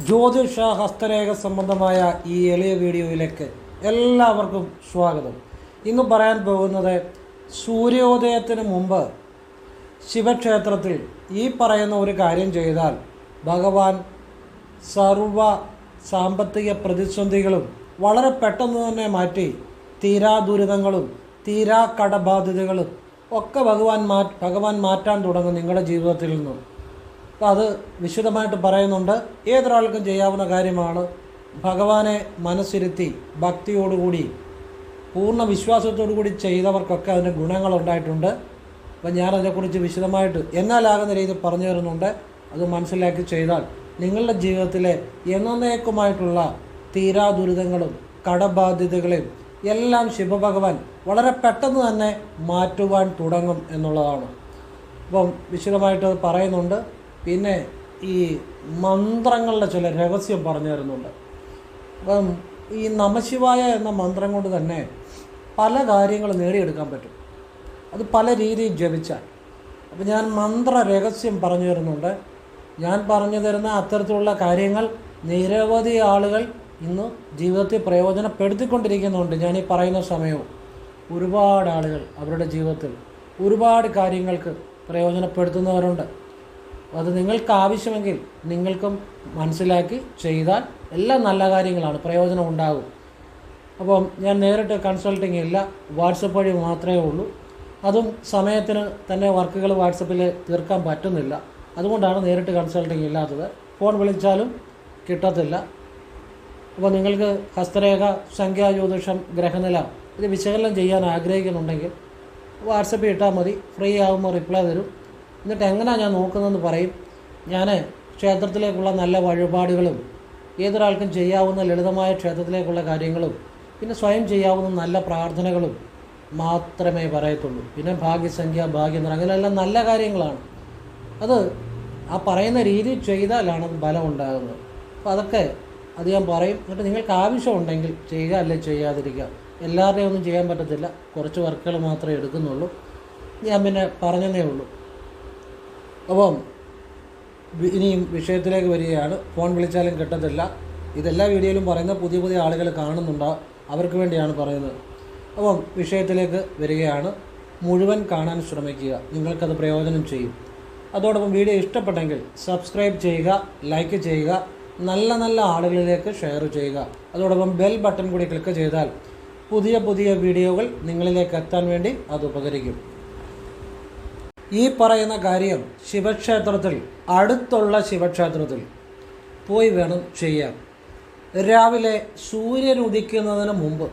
ജ്യോതിഷ ഹസ്തരേഖ സംബന്ധമായ ഈ എളിയ വീഡിയോയിലേക്ക് എല്ലാവർക്കും സ്വാഗതം. ഇന്ന് പറയാൻ പോകുന്നത് സൂര്യോദയത്തിന് മുമ്പ് ശിവക്ഷേത്രത്തിൽ ഈ പറയുന്ന ഒരു കാര്യം ചെയ്താൽ ഭഗവാൻ സർവ സാമ്പത്തിക പ്രതിസന്ധികളും വളരെ പെട്ടെന്ന് തന്നെ മാറ്റി തീരാ ദുരിതങ്ങളും തീരാ കടബാധ്യതകളും ഒക്കെ ഭഗവാൻ മാറ്റാൻ തുടങ്ങും നിങ്ങളുടെ ജീവിതത്തിൽ നിന്നും. അപ്പോൾ അത് വിശദമായിട്ട് പറയുന്നുണ്ട്. ഏതൊരാൾക്കും ചെയ്യാവുന്ന കാര്യമാണ്. ഭഗവാനെ മനസ്സിരുത്തി ഭക്തിയോടുകൂടി പൂർണ്ണ വിശ്വാസത്തോടുകൂടി ചെയ്തവർക്കൊക്കെ അതിൻ്റെ ഗുണങ്ങളുണ്ടായിട്ടുണ്ട്. അപ്പം ഞാനതിനെക്കുറിച്ച് വിശദമായിട്ട് എന്നാലാകുന്ന രീതിയിൽ പറഞ്ഞു തരുന്നുണ്ട്. അത് മനസ്സിലാക്കി ചെയ്താൽ നിങ്ങളുടെ ജീവിതത്തിലെ എന്നേക്കുമായിട്ടുള്ള തീരാ ദുരിതങ്ങളും കടബാധ്യതകളെയും എല്ലാം ശിവഭഗവാൻ വളരെ പെട്ടെന്ന് തന്നെ മാറ്റുവാൻ തുടങ്ങും എന്നുള്ളതാണ്. അപ്പം വിശദമായിട്ട് അത് പറയുന്നുണ്ട്. പിന്നെ ഈ മന്ത്രങ്ങളുടെ ചില രഹസ്യം പറഞ്ഞു തരുന്നുണ്ട്. അപ്പം ഈ നമശിവായ എന്ന മന്ത്രം കൊണ്ട് തന്നെ പല കാര്യങ്ങൾ നേടിയെടുക്കാൻ പറ്റും, അത് പല രീതിയിൽ ജപിച്ചാൽ. അപ്പം ഞാൻ മന്ത്ര രഹസ്യം പറഞ്ഞു തരുന്നുണ്ട്. ഞാൻ പറഞ്ഞു തരുന്ന അത്തരത്തിലുള്ള കാര്യങ്ങൾ നിരവധി ആളുകൾ ഇന്ന് ജീവിതത്തിൽ പ്രയോജനപ്പെടുത്തിക്കൊണ്ടിരിക്കുന്നുണ്ട്. ഞാൻ ഈ പറയുന്ന സമയവും ഒരുപാട് ആളുകൾ അവരുടെ ജീവിതത്തിൽ ഒരുപാട് കാര്യങ്ങൾക്ക് പ്രയോജനപ്പെടുത്തുന്നവരുണ്ട്. അത് നിങ്ങൾക്ക് ആവശ്യമെങ്കിൽ നിങ്ങൾക്കും മനസ്സിലാക്കി ചെയ്താൽ എല്ലാം നല്ല കാര്യങ്ങളാണ്, പ്രയോജനം ഉണ്ടാകും. അപ്പം ഞാൻ നേരിട്ട് കൺസൾട്ടിങ് ഇല്ല, വാട്സപ്പ് വഴി മാത്രമേ ഉള്ളൂ. അതും സമയത്തിന് തന്നെ വർക്കുകൾ വാട്സപ്പിൽ തീർക്കാൻ പറ്റുന്നില്ല. അതുകൊണ്ടാണ് നേരിട്ട് കൺസൾട്ടിങ് ഇല്ലാത്തത്. ഫോൺ വിളിച്ചാലും കിട്ടത്തില്ല. അപ്പോൾ നിങ്ങൾക്ക് ഹസ്തരേഖ, സംഖ്യാജ്യോതിഷം, ഗ്രഹനില ഇത് വിശകലനം ചെയ്യാൻ ആഗ്രഹിക്കുന്നുണ്ടെങ്കിൽ വാട്സപ്പിൽ ഇട്ടാൽ മതി. ഫ്രീ ആകുമ്പോൾ റിപ്ലൈ തരും. എന്നിട്ട് എങ്ങനെയാണ് ഞാൻ നോക്കുന്നതെന്ന് പറയും. ഞാൻ ക്ഷേത്രത്തിലേക്കുള്ള നല്ല വഴിപാടുകളും ഏതൊരാൾക്കും ചെയ്യാവുന്ന ലളിതമായ ക്ഷേത്രത്തിലേക്കുള്ള കാര്യങ്ങളും പിന്നെ സ്വയം ചെയ്യാവുന്ന നല്ല പ്രാർത്ഥനകളും മാത്രമേ പറയത്തുള്ളൂ. പിന്നെ ഭാഗ്യസംഖ്യ, ഭാഗ്യനിറ അങ്ങനെയെല്ലാം നല്ല കാര്യങ്ങളാണ്. അത് ആ പറയുന്ന രീതിയിൽ ചെയ്താലാണ് അത് ബലം ഉണ്ടാകുന്നത്. അപ്പോൾ അതൊക്കെ അത് ഞാൻ പറയും. എന്നിട്ട് നിങ്ങൾക്ക് ആവശ്യമുണ്ടെങ്കിൽ ചെയ്യുക, അല്ലെ ചെയ്യാതിരിക്കുക. എല്ലാവരുടെയും ഒന്നും ചെയ്യാൻ പറ്റത്തില്ല, കുറച്ച് വർക്കുകൾ മാത്രമേ എടുക്കുന്നുള്ളൂ. ഞാൻ പിന്നെ പറഞ്ഞതേ ഉള്ളൂ. അപ്പം ഇനിയും വിഷയത്തിലേക്ക് വരികയാണ്. ഫോൺ വിളിച്ചാലും കിട്ടത്തില്ല. ഇതെല്ലാ വീഡിയോയിലും പറയുന്ന പുതിയ പുതിയ ആളുകൾ കാണുന്നുണ്ടോ, അവർക്ക് വേണ്ടിയാണ് പറയുന്നത്. അപ്പം വിഷയത്തിലേക്ക് വരികയാണ്. മുഴുവൻ കാണാൻ ശ്രമിക്കുക, നിങ്ങൾക്കത് പ്രയോജനം ചെയ്യും. അതോടൊപ്പം വീഡിയോ ഇഷ്ടപ്പെട്ടെങ്കിൽ സബ്സ്ക്രൈബ് ചെയ്യുക, ലൈക്ക് ചെയ്യുക, നല്ല നല്ല ആളുകളിലേക്ക് ഷെയർ ചെയ്യുക. അതോടൊപ്പം ബെൽ ബട്ടൺ കൂടി ക്ലിക്ക് ചെയ്താൽ പുതിയ പുതിയ വീഡിയോകൾ നിങ്ങളിലേക്ക് എത്താൻ വേണ്ടി അത് ഉപകരിക്കും. ഈ പറയുന്ന കാര്യം ശിവക്ഷേത്രത്തിൽ, അടുത്തുള്ള ശിവക്ഷേത്രത്തിൽ പോയി വേണം ചെയ്യാൻ. രാവിലെ സൂര്യൻ ഉദിക്കുന്നതിന് മുമ്പ്.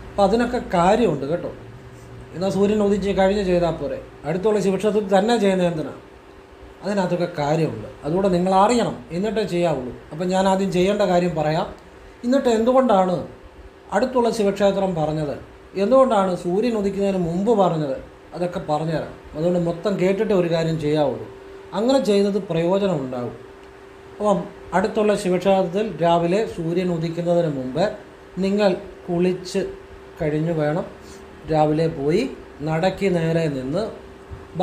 അപ്പം അതിനൊക്കെ കാര്യമുണ്ട് കേട്ടോ. എന്നാൽ സൂര്യൻ ഉദിച്ച് കഴിഞ്ഞ് ചെയ്താൽ പോരെ, അടുത്തുള്ള ശിവക്ഷേത്രത്തിൽ തന്നെ ചെയ്യുന്നത് എന്തിനാണ്? അതിനകത്തൊക്കെ കാര്യമുണ്ട്. അതുകൂടെ നിങ്ങൾ അറിയണം, എന്നിട്ടേ ചെയ്യാവുള്ളൂ. അപ്പം ഞാൻ ആദ്യം ചെയ്യേണ്ട കാര്യം പറയാം. എന്നിട്ട് എന്തുകൊണ്ടാണ് അടുത്തുള്ള ശിവക്ഷേത്രം പറഞ്ഞത്, എന്തുകൊണ്ടാണ് സൂര്യൻ ഉദിക്കുന്നതിന് മുമ്പ് പറഞ്ഞത്, അതൊക്കെ പറഞ്ഞുതരാം. അതുകൊണ്ട് മൊത്തം കേട്ടിട്ട് ഒരു കാര്യം ചെയ്യാവുള്ളൂ. അങ്ങനെ ചെയ്യുന്നത് പ്രയോജനം ഉണ്ടാകും. അപ്പം അടുത്തുള്ള ശിവക്ഷേത്രത്തിൽ രാവിലെ സൂര്യൻ ഉദിക്കുന്നതിന് മുമ്പ് നിങ്ങൾ കുളിച്ച് കഴിഞ്ഞ് വേണം രാവിലെ പോയി നടയ്ക്ക് നേരെ നിന്ന്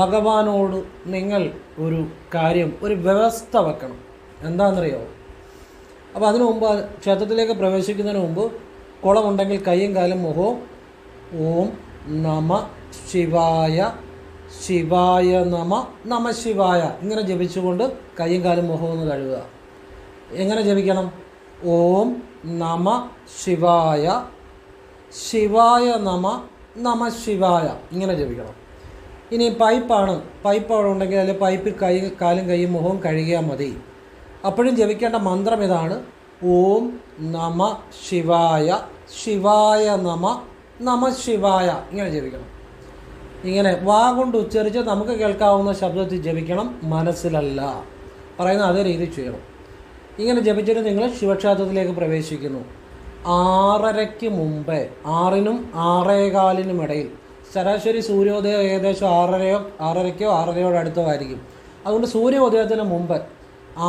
ഭഗവാനോട് നിങ്ങൾ ഒരു കാര്യം, ഒരു വ്യവസ്ഥ വെക്കണം. എന്താണെന്നറിയോ? അപ്പോൾ അതിനു മുമ്പ് ക്ഷേത്രത്തിലേക്ക് പ്രവേശിക്കുന്നതിന് മുമ്പ് കുളമുണ്ടെങ്കിൽ കൈയും കാലും മുഖവും ഓം നമ ശിവായ, ശിവായ നമ, നമ ശിവായ ഇങ്ങനെ ജപിച്ചുകൊണ്ട് കൈയും കാലും മുഖവും ഒന്ന് കഴുകുക. എങ്ങനെ ജപിക്കണം? ഓം നമ ശിവായ, ശിവായ നമ, നമ ശിവായ ഇങ്ങനെ ജപിക്കണം. ഇനി പൈപ്പാണ്, പൈപ്പ് അവിടെ ഉണ്ടെങ്കിൽ അതിൽ പൈപ്പിൽ കാലും കൈയും മുഖവും കഴുകിയാൽ മതി. അപ്പോഴും ജപിക്കേണ്ട മന്ത്രം ഇതാണ്: ഓം നമ ശിവായ, ശിവായ നമ, നമ ശിവായ ഇങ്ങനെ ജപിക്കണം. ഇങ്ങനെ വാ കൊണ്ട് ഉച്ചരിച്ച് നമുക്ക് കേൾക്കാവുന്ന ശബ്ദത്തിൽ ജപിക്കണം, മനസ്സിലല്ല. പറയുന്ന അതേ രീതിയിൽ ചെയ്യണം. ഇങ്ങനെ ജപിച്ചിട്ട് നിങ്ങൾ ശിവക്ഷേത്രത്തിലേക്ക് പ്രവേശിക്കുന്നു. 6:30 മുമ്പേ, 6-നും 6:15 ഇടയിൽ, ശരാശരി സൂര്യോദയം ഏകദേശം 6:30-6:30 6:30 അടുത്തോ ആയിരിക്കും. അതുകൊണ്ട് സൂര്യോദയത്തിന് മുമ്പ്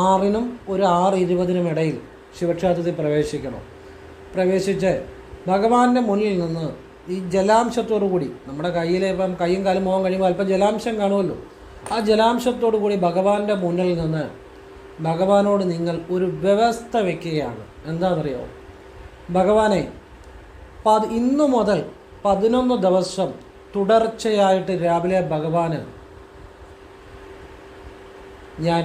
6-നും ഒരു 6:20 ഇടയിൽ ശിവക്ഷേത്രത്തിൽ പ്രവേശിക്കണം. പ്രവേശിച്ച് ഭഗവാന്റെ മുന്നിൽ നിന്ന് ഈ ജലാംശത്തോടു കൂടി, നമ്മുടെ കയ്യിലെ ഇപ്പം കൈയും കാലും മുഖം കഴിയുമ്പോൾ അല്പം ജലാംശം കാണുമല്ലോ, ആ ജലാംശത്തോടു കൂടി ഭഗവാന്റെ മുന്നിൽ നിന്ന് ഭഗവാനോട് നിങ്ങൾ ഒരു വ്യവസ്ഥ വയ്ക്കുകയാണ്. എന്താണെന്നറിയോ? ഭഗവാനെ, ഇന്നു മുതൽ 11 ദിവസം തുടർച്ചയായിട്ട് രാവിലെ ഭഗവാന് ഞാൻ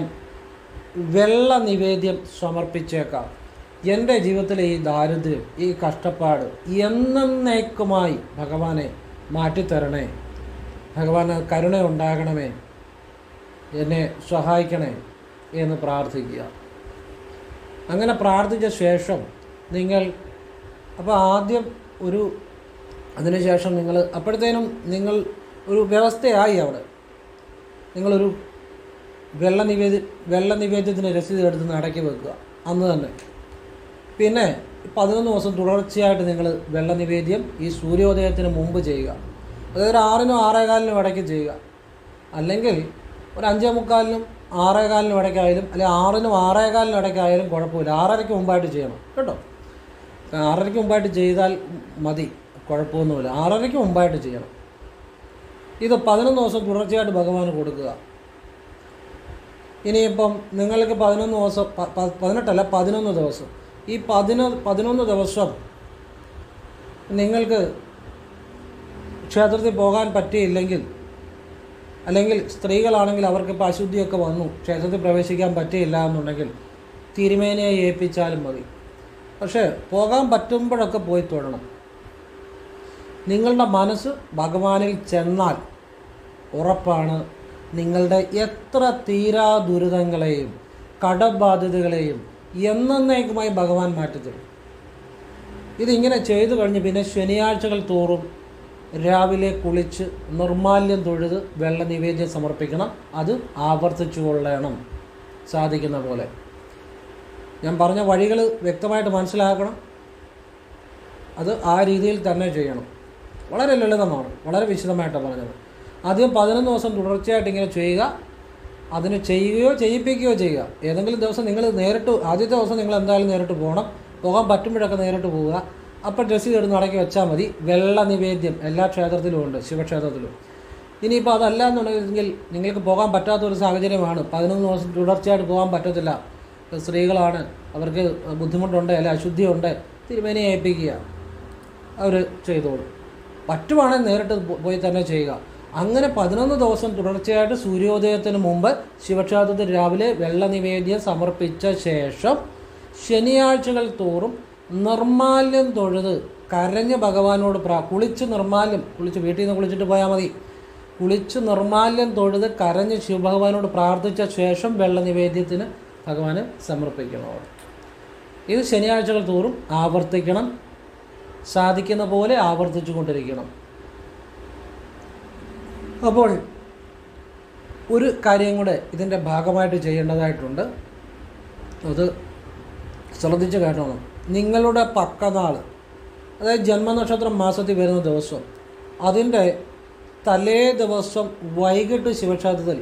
വെള്ള നിവേദ്യം സമർപ്പിച്ചേക്കാം. എൻ്റെ ജീവിതത്തിലെ ഈ ദാരിദ്ര്യം, ഈ കഷ്ടപ്പാട് എന്നേക്കുമായി ഭഗവാനെ മാറ്റിത്തരണേ. ഭഗവാന് കരുണ ഉണ്ടാകണമേ, എന്നെ സഹായിക്കണേ എന്ന് പ്രാർത്ഥിക്കുക. അങ്ങനെ പ്രാർത്ഥിച്ച ശേഷം നിങ്ങൾ ആദ്യം അതിനുശേഷം നിങ്ങൾ അപ്പോഴത്തേനും നിങ്ങൾ ഒരു വ്യവസ്ഥയായി. അവിടെ നിങ്ങളൊരു വെള്ള നിവേദ്യത്തിന് രസീത് എടുത്ത് നടക്കി വെക്കുക അന്ന് തന്നെ. പിന്നെ 11 ദിവസം തുടർച്ചയായിട്ട് നിങ്ങൾ വെള്ള നിവേദ്യം ഈ സൂര്യോദയത്തിന് മുമ്പ് ചെയ്യുക. അതായത് 6-നും 6:15 ഇടയ്ക്ക് ചെയ്യുക. അല്ലെങ്കിൽ ഒരു 5:45-നും 6:15 ഇടയ്ക്കായാലും, അല്ലെങ്കിൽ 6-നും 6:15 ഇടയ്ക്കായാലും കുഴപ്പമില്ല. 6:30-ക്ക് മുമ്പായിട്ട് ചെയ്യണം കേട്ടോ. 6:30-ക്ക് മുമ്പായിട്ട് ചെയ്താൽ മതി, കുഴപ്പമൊന്നുമില്ല. 6:30-ക്ക് മുമ്പായിട്ട് ചെയ്യണം. ഇത് 11 ദിവസം തുടർച്ചയായിട്ട് ഭഗവാന് കൊടുക്കുക. ഇനിയിപ്പം നിങ്ങൾക്ക് 11 ദിവസം, 18 അല്ല 11 ദിവസം, ഈ 11 ദിവസം നിങ്ങൾക്ക് ക്ഷേത്രത്തിൽ പോകാൻ പറ്റിയില്ലെങ്കിൽ, അല്ലെങ്കിൽ സ്ത്രീകളാണെങ്കിൽ അവർക്കിപ്പോൾ അശുദ്ധിയൊക്കെ വന്നു, ക്ഷേത്രത്തിൽ പ്രവേശിക്കാൻ പറ്റിയില്ല എന്നുണ്ടെങ്കിൽ തിരുമേനിയെ ഏൽപ്പിച്ചാലും മതി. പക്ഷേ പോകാൻ പറ്റുമ്പോഴൊക്കെ പോയി തൊഴണം. നിങ്ങളുടെ മനസ്സ് ഭഗവാനിൽ ചെന്നാൽ ഉറപ്പാണ് നിങ്ങളുടെ എത്ര തീരാ ദുരിതങ്ങളെയും കടബാധ്യതകളെയും എന്നേക്കുമായി ഭഗവാൻ മാറ്റിത്തരും. ഇതിങ്ങനെ ചെയ്തു കഴിഞ്ഞ് പിന്നെ ശനിയാഴ്ചകൾ തോറും രാവിലെ കുളിച്ച് നിർമാല്യം തൊഴുത് വെള്ള നിവേദ്യം സമർപ്പിക്കണം. അത് ആവർത്തിച്ചു കൊള്ളണം സാധിക്കുന്ന പോലെ. ഞാൻ പറഞ്ഞ വഴികൾ വ്യക്തമായിട്ട് മനസ്സിലാക്കണം. അത് ആ രീതിയിൽ തന്നെ ചെയ്യണം. വളരെ ലളിതമാണ്, വളരെ വിശദമായിട്ടാണ് പറഞ്ഞത്. ആദ്യം 11 ദിവസം തുടർച്ചയായിട്ട് ഇങ്ങനെ ചെയ്യുക. അതിന് ചെയ്യുകയോ ചെയ്യിപ്പിക്കുകയോ ചെയ്യുക. ഏതെങ്കിലും ദിവസം നിങ്ങൾ നേരിട്ട്, ആദ്യത്തെ ദിവസം നിങ്ങൾ എന്തായാലും നേരിട്ട് പോകാൻ പറ്റുമ്പോഴൊക്കെ നേരിട്ട് പോവുക. അപ്പോൾ രസീത് എടുത്ത് നടക്കി വെച്ചാൽ മതി. വെള്ള നിവേദ്യം എല്ലാ ക്ഷേത്രത്തിലും ഉണ്ട്, ശിവക്ഷേത്രത്തിലും. ഇനിയിപ്പോൾ അതല്ല എന്നുണ്ടെങ്കിൽ നിങ്ങൾക്ക് പോകാൻ പറ്റാത്തൊരു സാഹചര്യമാണ്, 11 ദിവസം തുടർച്ചയായിട്ട് പോകാൻ പറ്റത്തില്ല, സ്ത്രീകളാണ്, അവർക്ക് ബുദ്ധിമുട്ടുണ്ട്, അല്ലെങ്കിൽ അശുദ്ധിയുണ്ട്, തിരുമേനിയെ ഏൽപ്പിക്കുക, അവർ ചെയ്തോളും. പറ്റുവാണെങ്കിൽ നേരിട്ട് പോയി തന്നെ ചെയ്യുക. അങ്ങനെ 11 ദിവസം തുടർച്ചയായിട്ട് സൂര്യോദയത്തിന് മുമ്പ് ശിവക്ഷേത്രത്തിൽ രാവിലെ വെള്ള നിവേദ്യം സമർപ്പിച്ച ശേഷം ശനിയാഴ്ചകൾ തോറും നിർമാല്യം തൊഴുത് കരഞ്ഞ് ഭഗവാനോട് കുളിച്ച് വീട്ടിൽ നിന്ന് കുളിച്ചിട്ട് പോയാൽ മതി. കുളിച്ച് നിർമാല്യം തൊഴുത് കരഞ്ഞ് ശിവഭഗവാനോട് പ്രാർത്ഥിച്ച ശേഷം വെള്ള നിവേദ്യത്തിന് ഭഗവാന് സമർപ്പിക്കണം. ഇത് ശനിയാഴ്ചകൾ തോറും ആവർത്തിക്കണം. സാധിക്കുന്ന പോലെ ആവർത്തിച്ചു കൊണ്ടിരിക്കണം. അപ്പോൾ ഒരു കാര്യം കൂടെ ഇതിൻ്റെ ഭാഗമായിട്ട് ചെയ്യേണ്ടതായിട്ടുണ്ട്. അത് ശ്രദ്ധിച്ച് കേട്ടോണം. നിങ്ങളുടെ പക്കനാൾ, അതായത് ജന്മനക്ഷത്രം മാസത്തിൽ വരുന്ന ദിവസം, അതിൻ്റെ തലേ ദിവസം വൈകിട്ട് ശിവക്ഷേത്രത്തിൽ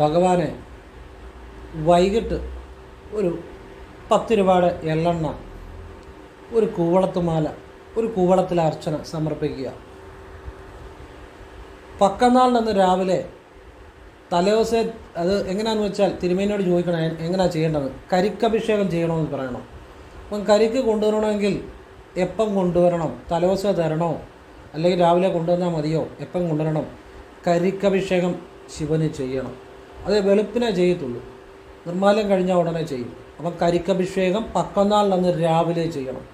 ഭഗവാനെ വൈകിട്ട് ഒരു 10 രൂപയുടെ എള്ളെണ്ണ, ഒരു കൂവളത്തുമാല, ഒരു കൂവളത്തിലെ അർച്ചന സമർപ്പിക്കുക. പക്കനാളിനന്ന് രാവിലെ തലേദിവസം അത് എങ്ങനെയാണെന്ന് വെച്ചാൽ തിരുമേനിയോട് ചോദിക്കണം എങ്ങനെയാണ് ചെയ്യേണ്ടത്. കരിക്കഭിഷേകം ചെയ്യണമെന്ന് പറയണം. അപ്പം കരിക്ക് കൊണ്ടുവരണമെങ്കിൽ എപ്പം കൊണ്ടുവരണം, തലേദിവസം തരണോ അല്ലെങ്കിൽ രാവിലെ കൊണ്ടുവന്നാൽ മതിയോ, എപ്പം കൊണ്ടുവരണം? കരിക്കഭിഷേകം ശിവന് ചെയ്യണം. അത് വെളുപ്പിനെ ചെയ്യത്തുള്ളൂ, നിർമ്മാല്യം കഴിഞ്ഞാൽ ഉടനെ ചെയ്യും. അപ്പം കരിക്കഭിഷേകം പക്കനാളിനന്ന് രാവിലെ ചെയ്യണം.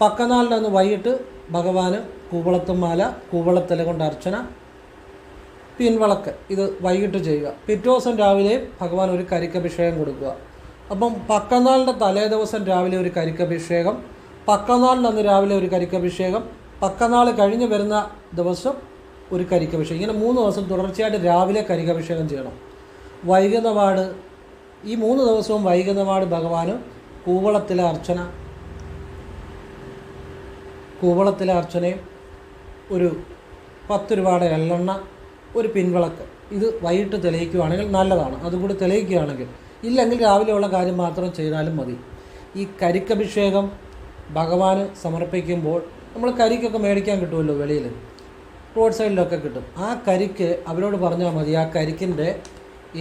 പക്കനാളിനന്ന് വൈകിട്ട് ഭഗവാന് കൂവളത്തുമാല, കൂവളത്തില കൊണ്ട് അർച്ചന, പിൻവിളക്ക്, ഇത് വൈകിട്ട് ചെയ്യുക. പിറ്റേ ദിവസം രാവിലെ ഭഗവാൻ ഒരു കരിക്കഭിഷേകം കൊടുക്കുക. അപ്പം പക്കനാളിൻ്റെ തലേ ദിവസം രാവിലെ ഒരു കരിക്കഭിഷേകം, പക്കനാളിനന്ന് രാവിലെ ഒരു കരിക്കഭിഷേകം, പക്കനാൾ കഴിഞ്ഞ് വരുന്ന ദിവസം ഒരു കരിക്കഭിഷേകം. ഇങ്ങനെ 3 ദിവസം തുടർച്ചയായിട്ട് രാവിലെ കരിക്കഭിഷേകം ചെയ്യണം. വൈകുന്ന പാട് ഈ 3 ദിവസവും വൈകുന്ന പാട് ഭഗവാന് കൂവളത്തിലെ അർച്ചനയും ഒരു 10 രൂപയുടെ എള്ളെണ്ണ, ഒരു പിൻവിളക്ക്, ഇത് വൈകിട്ട് തെളിയിക്കുകയാണെങ്കിൽ നല്ലതാണ്. അതുകൂടി തെളിയിക്കുകയാണെങ്കിൽ, ഇല്ലെങ്കിൽ രാവിലെയുള്ള കാര്യം മാത്രം ചെയ്താലും മതി. ഈ കരിക്കഭിഷേകം ഭഗവാന് സമർപ്പിക്കുമ്പോൾ നമ്മൾ കരിക്കൊക്കെ മേടിക്കാൻ കിട്ടുമല്ലോ വെളിയിൽ, റോഡ് സൈഡിലൊക്കെ കിട്ടും. ആ കരിക്ക് അവരോട് പറഞ്ഞാൽ മതി, ആ കരിക്കിൻ്റെ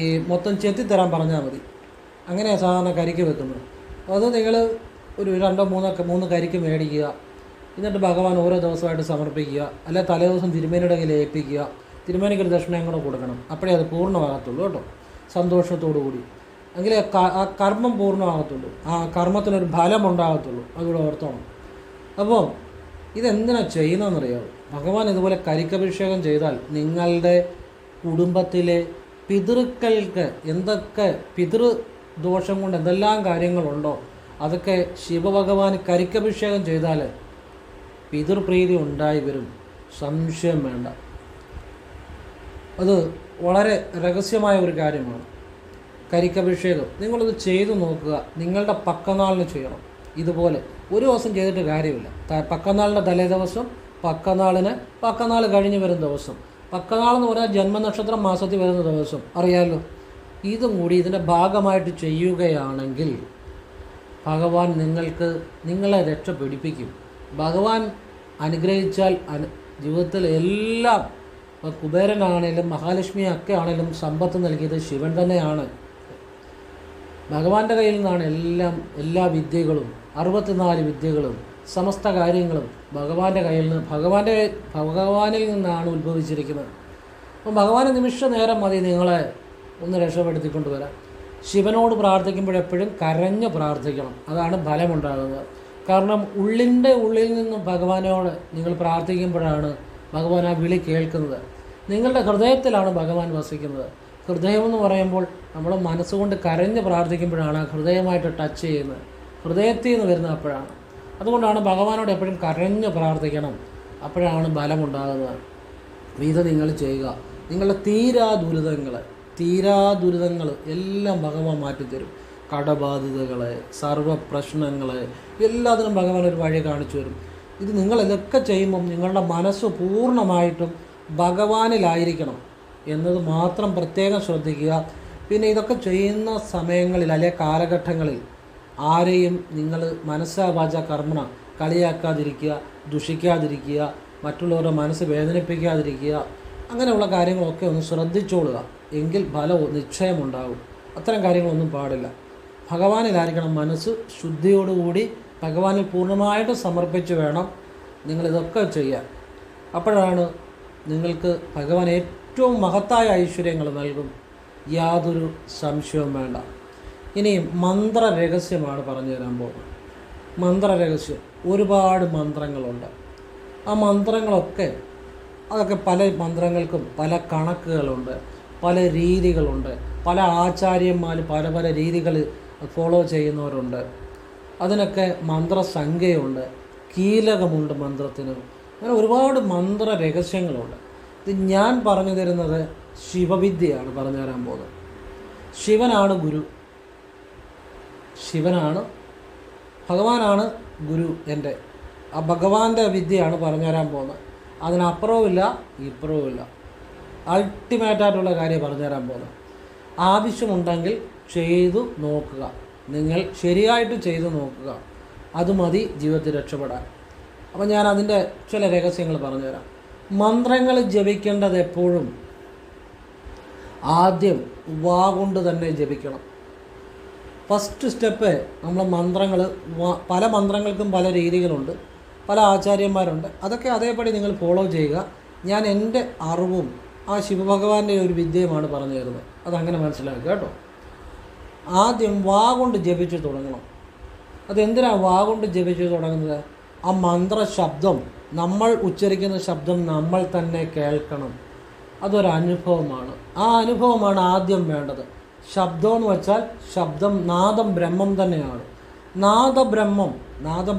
ഈ മൊത്തം ചെത്തിത്തരാൻ പറഞ്ഞാൽ മതി. അങ്ങനെയാണ് സാധാരണ കരിക്ക് വെക്കുന്നത്. അത് നിങ്ങൾ ഒരു 2-3 കരിക്ക് മേടിക്കുക. എന്നിട്ട് ഭഗവാൻ ഓരോ ദിവസമായിട്ട് സമർപ്പിക്കുക. അല്ലെ തലേദിവസം തിരുമേനിയുടെ കയ്യിൽ ഏൽപ്പിക്കുക. തിരുമേനിക്ക് ഒരു ദക്ഷിണയും കൂടെ കൊടുക്കണം. അപ്പോഴേ അത് പൂർണ്ണമാകത്തുള്ളൂ കേട്ടോ, സന്തോഷത്തോടു കൂടി. എങ്കിലേ ആ കർമ്മം പൂർണ്ണമാകത്തുള്ളൂ, ആ കർമ്മത്തിനൊരു ഫലമുണ്ടാകത്തുള്ളൂ. അതുകൂടെ ഓർത്തോണം. അപ്പോൾ ഇതെന്തിനാണ് ചെയ്യുന്നതെന്നറിയാമോ? ഭഗവാൻ ഇതുപോലെ കരിക്കഭിഷേകം ചെയ്താൽ നിങ്ങളുടെ കുടുംബത്തിലെ പിതൃക്കൾക്ക് എന്തൊക്കെ പിതൃദോഷം കൊണ്ട് എന്തെല്ലാം കാര്യങ്ങളുണ്ടോ അതൊക്കെ ശിവഭഗവാൻ കരിക്കഭിഷേകം ചെയ്താൽ പിതൃപ്രീതി ഉണ്ടായി വരും, സംശയം വേണ്ട. അത് വളരെ രഹസ്യമായ ഒരു കാര്യമാണ് കരിക്കഭിഷേകം. നിങ്ങളത് ചെയ്തു നോക്കുക. നിങ്ങളുടെ പക്കനാളിന് ചെയ്യണം. ഇതുപോലെ ഒരു ദിവസം ചെയ്തിട്ട് കാര്യമില്ല. പക്കനാളിൻ്റെ തലേ ദിവസം, പക്കനാൾ കഴിഞ്ഞ് വരുന്ന ദിവസം. പക്കനാളെന്ന് പറഞ്ഞാൽ ജന്മനക്ഷത്രം മാസത്തിൽ വരുന്ന ദിവസം, അറിയാമല്ലോ. ഇതും കൂടി ഇതിൻ്റെ ഭാഗമായിട്ട് ചെയ്യുകയാണെങ്കിൽ ഭഗവാൻ നിങ്ങളെ രക്ഷപ്പെടിപ്പിക്കും. ഭഗവാൻ അനുഗ്രഹിച്ചാൽ ജീവിതത്തിൽ എല്ലാം, കുബേരനാണേലും മഹാലക്ഷ്മിയൊക്കെ ആണേലും സമ്പത്ത് നൽകിയത് ശിവൻ തന്നെയാണ്. ഭഗവാന്റെ കയ്യിൽ നിന്നാണ് എല്ലാ വിദ്യകളും, 64 വിദ്യകളും സമസ്ത കാര്യങ്ങളും ഭഗവാന്റെ കയ്യിൽ നിന്ന്, ഭഗവാനിൽ നിന്നാണ് ഉത്ഭവിച്ചിരിക്കുന്നത്. അപ്പം ഭഗവാന് നിമിഷ നേരം മതി നിങ്ങളെ ഒന്ന് രക്ഷപ്പെടുത്തിക്കൊണ്ടുവരാൻ. ശിവനോട് പ്രാർത്ഥിക്കുമ്പോഴെപ്പോഴും കരഞ്ഞ് പ്രാർത്ഥിക്കണം. അതാണ് ഫലമുണ്ടാകുന്നത്. കാരണം ഉള്ളിൽ നിന്ന് ഭഗവാനോട് നിങ്ങൾ പ്രാർത്ഥിക്കുമ്പോഴാണ് ഭഗവാൻ ആ വിളി കേൾക്കുന്നത്. നിങ്ങളുടെ ഹൃദയത്തിലാണ് ഭഗവാൻ വസിക്കുന്നത്. ഹൃദയമെന്ന് പറയുമ്പോൾ നമ്മൾ മനസ്സുകൊണ്ട് കരഞ്ഞ് പ്രാർത്ഥിക്കുമ്പോഴാണ് ഹൃദയമായിട്ട് ടച്ച് ചെയ്യുന്നത്, ഹൃദയത്തിൽ നിന്ന് വരുന്നത് അപ്പോഴാണ്. അതുകൊണ്ടാണ് ഭഗവാനോട് എപ്പോഴും കരഞ്ഞ് പ്രാർത്ഥിക്കണം, അപ്പോഴാണ് ബലമുണ്ടാകുന്നത്. ഇത് നിങ്ങൾ ചെയ്യുക. നിങ്ങളുടെ തീരാ ദുരിതങ്ങൾ എല്ലാം ഭഗവാൻ മാറ്റിത്തരും. കടബാധിതകളെ, സർവ്വ പ്രശ്നങ്ങളെ എല്ലാത്തിനും ഭഗവാൻ ഒരു വഴി കാണിച്ചു തരും. ഇത് നിങ്ങളിതൊക്കെ ചെയ്യുമ്പം നിങ്ങളുടെ മനസ്സ് പൂർണ്ണമായിട്ടും ഭഗവാനിലായിരിക്കണം എന്നത് മാത്രം പ്രത്യേകം ശ്രദ്ധിക്കുക. പിന്നെ ഇതൊക്കെ ചെയ്യുന്ന സമയങ്ങളിൽ അല്ലെങ്കിൽ കാലഘട്ടങ്ങളിൽ ആരെയും നിങ്ങൾ മനസ്സാ വാച കർമ്മണ കളിയാക്കാതിരിക്കുക, ദുഷിക്കാതിരിക്കുക, മറ്റുള്ളവരുടെ മനസ്സ് വേദനിപ്പിക്കാതിരിക്കുക. അങ്ങനെയുള്ള കാര്യങ്ങളൊക്കെ ഒന്ന് ശ്രദ്ധിച്ചോളുക. എങ്കിൽ ഫലവും നിശ്ചയമുണ്ടാകും. അത്തരം കാര്യങ്ങളൊന്നും പാടില്ല. ഭഗവാനിലായിരിക്കണം മനസ്സ്. ശുദ്ധിയോടുകൂടി ഭഗവാനിൽ പൂർണ്ണമായിട്ട് സമർപ്പിച്ച് വേണം നിങ്ങളിതൊക്കെ ചെയ്യാൻ. അപ്പോഴാണ് നിങ്ങൾക്ക് ഭഗവാൻ ഏറ്റവും മഹത്തായ ഐശ്വര്യങ്ങൾ നൽകും, യാതൊരു സംശയവും വേണ്ട. ഇനി മന്ത്രരഹസ്യമാണ് പറഞ്ഞു തരാൻ പോകുന്നത്. മന്ത്രരഹസ്യം, ഒരുപാട് മന്ത്രങ്ങളുണ്ട്. ആ മന്ത്രങ്ങളൊക്കെ പല മന്ത്രങ്ങൾക്കും പല കണക്കുകളുണ്ട്, പല രീതികളുണ്ട്. പല ആചാര്യന്മാർ പല രീതികൾ ഫോളോ ചെയ്യുന്നവരുണ്ട്. അതിനൊക്കെ മന്ത്രസംഖ്യയുണ്ട്, കീലകമുണ്ട് മന്ത്രത്തിന്. അങ്ങനെ ഒരുപാട് മന്ത്ര രഹസ്യങ്ങളുണ്ട്. ഇത് ഞാൻ പറഞ്ഞു തരുന്നത് ശിവവിദ്യയാണ് പറഞ്ഞു തരാൻ പോകുന്നത്. ശിവനാണ് ഗുരു, ഭഗവാനാണ് ഗുരു. എൻ്റെ ആ ഭഗവാന്റെ വിദ്യയാണ് പറഞ്ഞു തരാൻ പോകുന്നത്. അതിനപ്പുറവുമില്ല ഇപ്പുറവുമില്ല. അൾട്ടിമേറ്റായിട്ടുള്ള കാര്യം പറഞ്ഞു തരാൻ പോകുന്നത്. ആവശ്യമുണ്ടെങ്കിൽ ചെയ്തു നോക്കുക. നിങ്ങൾ ശരിയായിട്ട് ചെയ്തു നോക്കുക. അത് മതി ജീവിതത്തിൽ രക്ഷപ്പെടാൻ. അപ്പോൾ ഞാൻ അതിൻ്റെ ചില രഹസ്യങ്ങൾ പറഞ്ഞുതരാം. മന്ത്രങ്ങൾ ജപിക്കേണ്ടത് എപ്പോഴും ആദ്യം വാ കൊണ്ട് തന്നെ ജപിക്കണം. ഫസ്റ്റ് സ്റ്റെപ്പ് നമ്മൾ മന്ത്രങ്ങൾ, പല മന്ത്രങ്ങൾക്കും പല രീതികളുണ്ട്, പല ആചാര്യന്മാരുണ്ട്. അതൊക്കെ അതേപടി നിങ്ങൾ ഫോളോ ചെയ്യുക. ഞാൻ എൻ്റെ അറിവും ആ ശിവഭഗവാന്റെ ഒരു വിദ്യയുമാണ് പറഞ്ഞു തരുന്നത്. അതങ്ങനെ മനസ്സിലാക്കുക കേട്ടോ. ആദ്യം വാ കൊണ്ട് ജപിച്ച് തുടങ്ങണം. അതെന്തിനാണ് വാ കൊണ്ട് ജപിച്ച് തുടങ്ങുന്നത്? ആ മന്ത്രശബ്ദം, നമ്മൾ ഉച്ചരിക്കുന്ന ശബ്ദം നമ്മൾ തന്നെ കേൾക്കണം. അതൊരനുഭവമാണ്. ആ അനുഭവമാണ് ആദ്യം വേണ്ടത്. ശബ്ദം എന്ന് വെച്ചാൽ ശബ്ദം, നാദം ബ്രഹ്മം തന്നെയാണ്. നാദം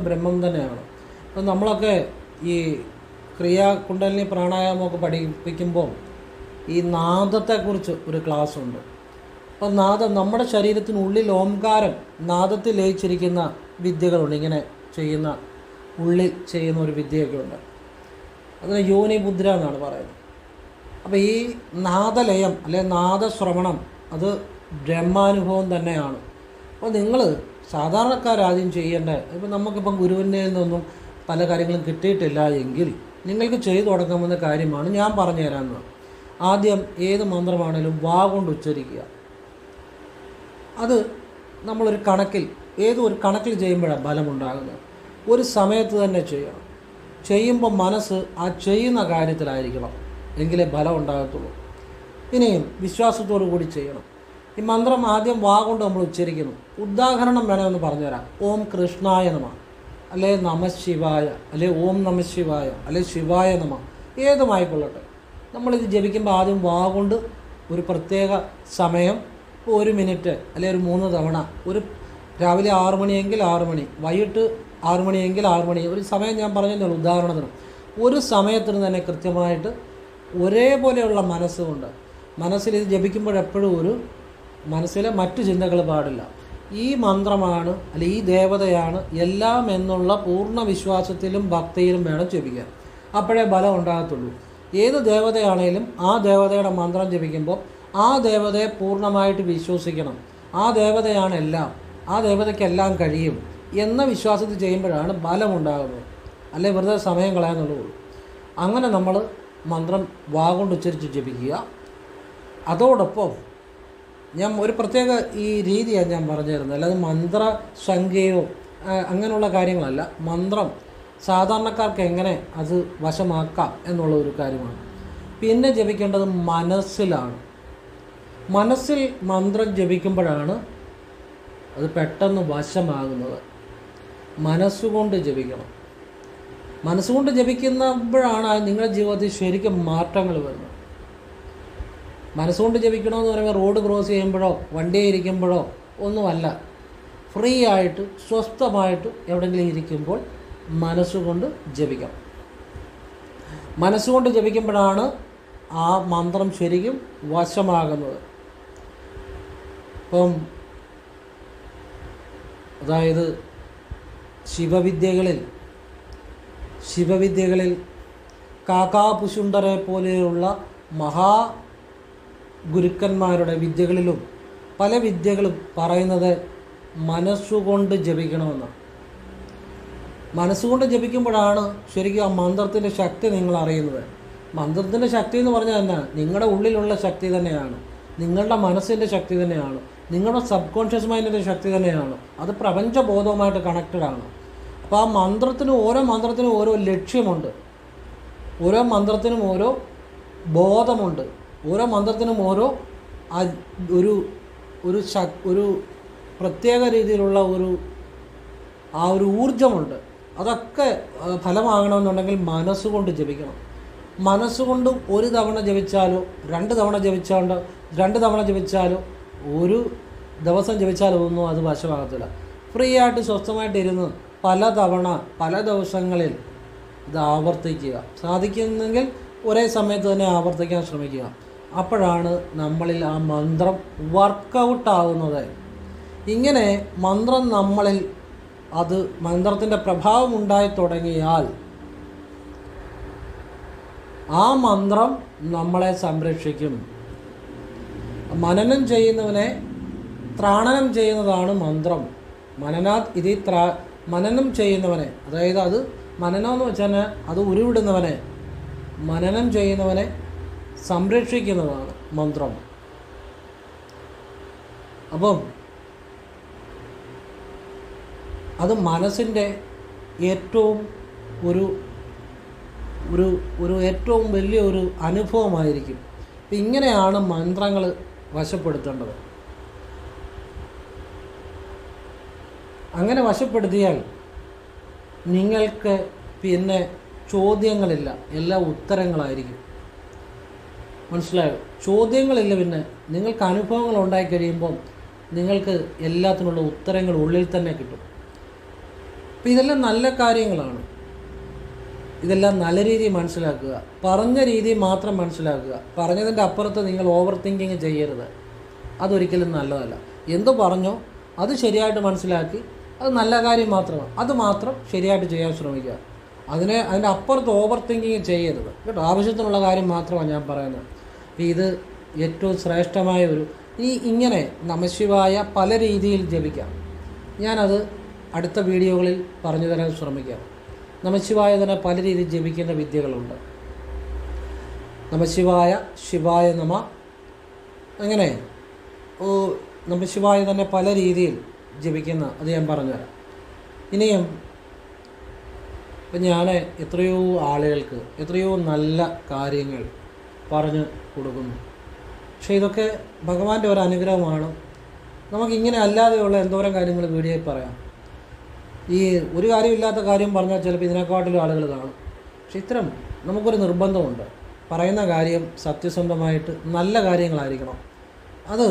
ബ്രഹ്മം തന്നെയാണ്. അപ്പം നമ്മളൊക്കെ ഈ കുണ്ടലിനി പ്രാണായാമമൊക്കെ പഠിപ്പിക്കുമ്പോൾ ഈ നാദത്തെക്കുറിച്ച് ഒരു ക്ലാസ് ഉണ്ട്. അപ്പം നാദം, നമ്മുടെ ശരീരത്തിനുള്ളിൽ ഓംകാരം, നാദത്തിൽ ലയിച്ചിരിക്കുന്ന വിദ്യകളുണ്ട്. ഇങ്ങനെ ചെയ്യുന്ന, ഉള്ളിൽ ചെയ്യുന്ന ഒരു വിദ്യയൊക്കെ ഉണ്ട്. അതിന് യോനി മുദ്ര എന്നാണ് പറയുന്നത്. അപ്പോൾ ഈ നാദലയം അല്ലെങ്കിൽ നാദശ്രവണം അത് ബ്രഹ്മാനുഭവം തന്നെയാണ്. അപ്പോൾ നിങ്ങൾ സാധാരണക്കാരാദ്യം ചെയ്യേണ്ട, ഇപ്പം നമുക്കിപ്പം ഗുരുവിൻ്റെ നിന്നൊന്നും പല കാര്യങ്ങളും കിട്ടിയിട്ടില്ല എങ്കിൽ നിങ്ങൾക്ക് ചെയ്തു തുടങ്ങാവുന്ന കാര്യമാണ് ഞാൻ പറഞ്ഞു തരാമെന്നത്. ആദ്യം ഏത് മന്ത്രമാണേലും വാ കൊണ്ട് ഉച്ചരിക്കുക. അത് നമ്മളൊരു കണക്കിൽ ഏതൊരു കണക്കിൽ ചെയ്യുമ്പോഴാണ് ബലമുണ്ടാകുന്നത്. ഒരു സമയത്ത് തന്നെ ചെയ്യണം. ചെയ്യുമ്പോൾ മനസ്സ് ആ ചെയ്യുന്ന കാര്യത്തിലായിരിക്കണം, എങ്കിലേ ബലം ഉണ്ടാകത്തുള്ളൂ. ഇനിയും വിശ്വാസത്തോടു കൂടി ചെയ്യണം. ഈ മന്ത്രം ആദ്യം വാ കൊണ്ട് നമ്മൾ ഉച്ചരിക്കുന്നു. ഉദാഹരണം വേണമെന്ന് പറഞ്ഞുതരാം. ഓം കൃഷ്ണായ നമ, അല്ലെ നമ ശിവായ, അല്ലെ ഓം നമ ശിവായ, അല്ലെ ശിവായ നമ, ഏതുമായിക്കൊള്ളട്ടെ. നമ്മളിത് ജപിക്കുമ്പോൾ ആദ്യം വാ കൊണ്ട് ഒരു പ്രത്യേക സമയം, 1 മിനിറ്റ് അല്ലെ ഒരു 3 തവണ, ഒരു രാവിലെ 6 മണിയെങ്കിൽ 6 മണി, വൈകിട്ട് 6 മണിയെങ്കിൽ 6 മണി, ഒരു സമയം ഞാൻ പറഞ്ഞല്ലോ ഉദാഹരണത്തിന്. ഒരു സമയത്തിന് തന്നെ കൃത്യമായിട്ട് ഒരേപോലെയുള്ള മനസ്സുകൊണ്ട് മനസ്സിൽ ഇത് ജപിക്കുമ്പോഴെപ്പോഴും ഒരു മനസ്സിലെ മറ്റു ചിന്തകൾ പാടില്ല. ഈ മന്ത്രമാണ് അല്ലെ ഈ ദേവതയാണ് എല്ലാം എന്നുള്ള പൂർണ്ണ വിശ്വാസത്തിലും ഭക്തിയിലും വേണം ജപിക്കാൻ. അപ്പോഴേ ബലം ഉണ്ടാകത്തുള്ളൂ. ഏത് ദേവതയാണേലും ആ ദേവതയുടെ മന്ത്രം ജപിക്കുമ്പോൾ ആ ദേവതയെ പൂർണ്ണമായിട്ട് വിശ്വസിക്കണം. ആ ദേവതയാണ് എല്ലാം, ആ ദേവതയ്ക്കെല്ലാം കഴിയും എന്ന വിശ്വാസത്തിൽ ചെയ്യുമ്പോഴാണ് ബലമുണ്ടാകുന്നത്. അല്ലെ വെറുതെ സമയം കളയാന്നുള്ളൂ. അങ്ങനെ നമ്മൾ മന്ത്രം വാ കൊണ്ട് ഉച്ചരിച്ച് ജപിക്കുക. അതോടൊപ്പം ഞാൻ ഒരു പ്രത്യേക ഈ രീതിയാണ് ഞാൻ പറഞ്ഞു തരുന്നത്, അല്ലാതെ മന്ത്രസംഖ്യയോ അങ്ങനെയുള്ള കാര്യങ്ങളല്ല. മന്ത്രം സാധാരണക്കാർക്ക് എങ്ങനെ അത് വശമാക്കാം എന്നുള്ള ഒരു കാര്യമാണ്. പിന്നെ ജപിക്കേണ്ടത് മനസ്സിലാണ്. മനസ്സിൽ മന്ത്രം ജപിക്കുമ്പോഴാണ് അത് പെട്ടെന്ന് വശമാകുന്നത്. മനസ്സുകൊണ്ട് ജപിക്കണം. മനസ്സുകൊണ്ട് ജപിക്കുമ്പോഴാണ് നിങ്ങളുടെ ജീവിതത്തിൽ ശരിക്കും മാറ്റങ്ങൾ വരുന്നത്. മനസ്സുകൊണ്ട് ജപിക്കണമെന്ന് പറയുമ്പോൾ റോഡ് ക്രോസ് ചെയ്യുമ്പോഴോ വണ്ടിയിൽ ഇരിക്കുമ്പോഴോ ഒന്നുമല്ല. ഫ്രീ ആയിട്ട് സ്വസ്ഥമായിട്ട് എവിടെയെങ്കിലും ഇരിക്കുമ്പോൾ മനസ്സുകൊണ്ട് ജപിക്കണം. മനസ്സുകൊണ്ട് ജപിക്കുമ്പോഴാണ് ആ മന്ത്രം ശരിക്കും വശമാകുന്നത്. ഇപ്പം അതായത് ശിവവിദ്യകളിൽ കാക്കാപുശുണ്ടരെ പോലെയുള്ള ഗുരുക്കന്മാരുടെ വിദ്യകളിലും പല വിദ്യകളും പറയുന്നത് മനസ്സുകൊണ്ട് ജപിക്കണമെന്നാണ്. മനസ്സുകൊണ്ട് ജപിക്കുമ്പോഴാണ് ശരിക്കും ആ മന്ത്രത്തിൻ്റെ ശക്തി നിങ്ങൾ അറിയുന്നത്. മന്ത്രത്തിൻ്റെ ശക്തി എന്ന് പറഞ്ഞാൽ തന്നെ നിങ്ങളുടെ ഉള്ളിലുള്ള ശക്തി തന്നെയാണ്, നിങ്ങളുടെ മനസ്സിൻ്റെ ശക്തി തന്നെയാണ്, നിങ്ങളുടെ സബ് കോൺഷ്യസ് മൈൻഡിൻ്റെ ശക്തി തന്നെയാണ്. അത് പ്രപഞ്ചബോധവുമായിട്ട് കണക്റ്റഡ് ആണ്. അപ്പോൾ ആ ഓരോ മന്ത്രത്തിനും ഓരോ ലക്ഷ്യമുണ്ട്, ഓരോ മന്ത്രത്തിനും ഓരോ ബോധമുണ്ട്, ഓരോ മന്ത്രത്തിനും ഓരോ ഒരു പ്രത്യേക രീതിയിലുള്ള ഒരു ഊർജമുണ്ട്. അതൊക്കെ ഫലമാകണമെന്നുണ്ടെങ്കിൽ മനസ്സുകൊണ്ട് ജപിക്കണം. മനസ്സുകൊണ്ട് ഒരു തവണ ജപിച്ചാലോ 2 തവണ ജപിച്ചാലോ 2 തവണ ജപിച്ചാലോ ഒരു ദിവസം ജപിച്ചാലോ ഒന്നും അത് വശമാകത്തില്ല. ഫ്രീ ആയിട്ട് സ്വസ്ഥമായിട്ട് ഇരുന്ന് പല തവണ പല ദിവസങ്ങളിൽ ഇത് ആവർത്തിക്കുക. സാധിക്കുന്നെങ്കിൽ ഒരേ സമയത്ത് തന്നെ ആവർത്തിക്കാൻ ശ്രമിക്കുക. അപ്പോഴാണ് നമ്മളിൽ ആ മന്ത്രം വർക്കൗട്ടാവുന്നത്. ഇങ്ങനെ മന്ത്രം നമ്മളിൽ മന്ത്രത്തിൻ്റെ പ്രഭാവം ഉണ്ടായി തുടങ്ങിയാൽ ആ മന്ത്രം നമ്മളെ സംരക്ഷിക്കും. മനനം ചെയ്യുന്നവനെ ത്രാണനം ചെയ്യുന്നതാണ് മന്ത്രം. മനനം ചെയ്യുന്നവനെ, അതായത് അത് മനനം എന്ന് വെച്ചാൽ അത് ഉരുവിടുന്നവനെ, മനനം ചെയ്യുന്നവനെ സംരക്ഷിക്കുന്നതാണ് മന്ത്രം. അപ്പം അത് മനസ്സിൻ്റെ ഏറ്റവും ഏറ്റവും വലിയൊരു അനുഭവമായിരിക്കും. അപ്പം ഇങ്ങനെയാണ് മന്ത്രങ്ങൾ വശപ്പെടുത്തേണ്ടത്. അങ്ങനെ വശപ്പെടുത്തിയാൽ നിങ്ങൾക്ക് പിന്നെ ചോദ്യങ്ങളില്ല, എല്ലാം ഉത്തരങ്ങളായിരിക്കും. മനസ്സിലായോ? ചോദ്യങ്ങളില്ല. പിന്നെ നിങ്ങൾക്ക് അനുഭവങ്ങൾ ഉണ്ടായി കഴിയുമ്പം നിങ്ങൾക്ക് എല്ലാത്തിനുള്ള ഉത്തരങ്ങൾ ഉള്ളിൽ തന്നെ കിട്ടും. അപ്പം ഇതെല്ലാം നല്ല കാര്യങ്ങളാണ്. ഇതെല്ലാം നല്ല രീതിയിൽ മനസ്സിലാക്കുക, പറഞ്ഞ രീതി മാത്രം മനസ്സിലാക്കുക. പറഞ്ഞതിൻ്റെ അപ്പുറത്ത് നിങ്ങൾ ഓവർ തിങ്കിങ് ചെയ്യരുത്. അതൊരിക്കലും നല്ലതല്ല. എന്തു പറഞ്ഞോ അത് ശരിയായിട്ട് മനസ്സിലാക്കി, അത് നല്ല കാര്യം മാത്രമാണ്, അത് മാത്രം ശരിയായിട്ട് ചെയ്യാൻ ശ്രമിക്കുക. അതിൻ്റെ അപ്പുറത്ത് ഓവർ തിങ്കിങ് ചെയ്യരുത് കേട്ടോ. ആവശ്യത്തിനുള്ള കാര്യം മാത്രമാണ് ഞാൻ പറയുന്നത്. ഇത് ഏറ്റവും ശ്രേഷ്ഠമായ ഇങ്ങനെ നമഃശിവായ പല രീതിയിൽ ജപിക്കാം. ഞാനത് അടുത്ത വീഡിയോകളിൽ പറഞ്ഞു തരാൻ ശ്രമിക്കാം. നമശിവായ തന്നെ പല രീതിയിൽ ജപിക്കുന്ന വിദ്യകളുണ്ട്. നമശിവായ, ശിവായ നമ, അങ്ങനെ നമശിവായ തന്നെ പല രീതിയിൽ ജപിക്കുന്ന അത് ഞാൻ പറഞ്ഞുതരാം. ഇനിയും ഇപ്പം ഞാൻ എത്രയോ ആളുകൾക്ക് എത്രയോ നല്ല കാര്യങ്ങൾ പറഞ്ഞു കൊടുക്കുന്നു. പക്ഷേ ഇതൊക്കെ ഭഗവാന്റെ ഒരു അനുഗ്രഹമാണ്. നമുക്കിങ്ങനെ അല്ലാതെയുള്ള എന്തോരം കാര്യങ്ങൾ വീഡിയോയിൽ പറയാം. ഈ ഒരു കാര്യമില്ലാത്ത കാര്യം പറഞ്ഞാൽ ചിലപ്പോൾ ഇതിനെക്കാട്ടിലും ആളുകൾ കാണും. പക്ഷെ ഇത്തരം നമുക്കൊരു നിർബന്ധമുണ്ട്, പറയുന്ന കാര്യം സത്യസന്ധമായിട്ട് നല്ല കാര്യങ്ങളായിരിക്കണം. അത്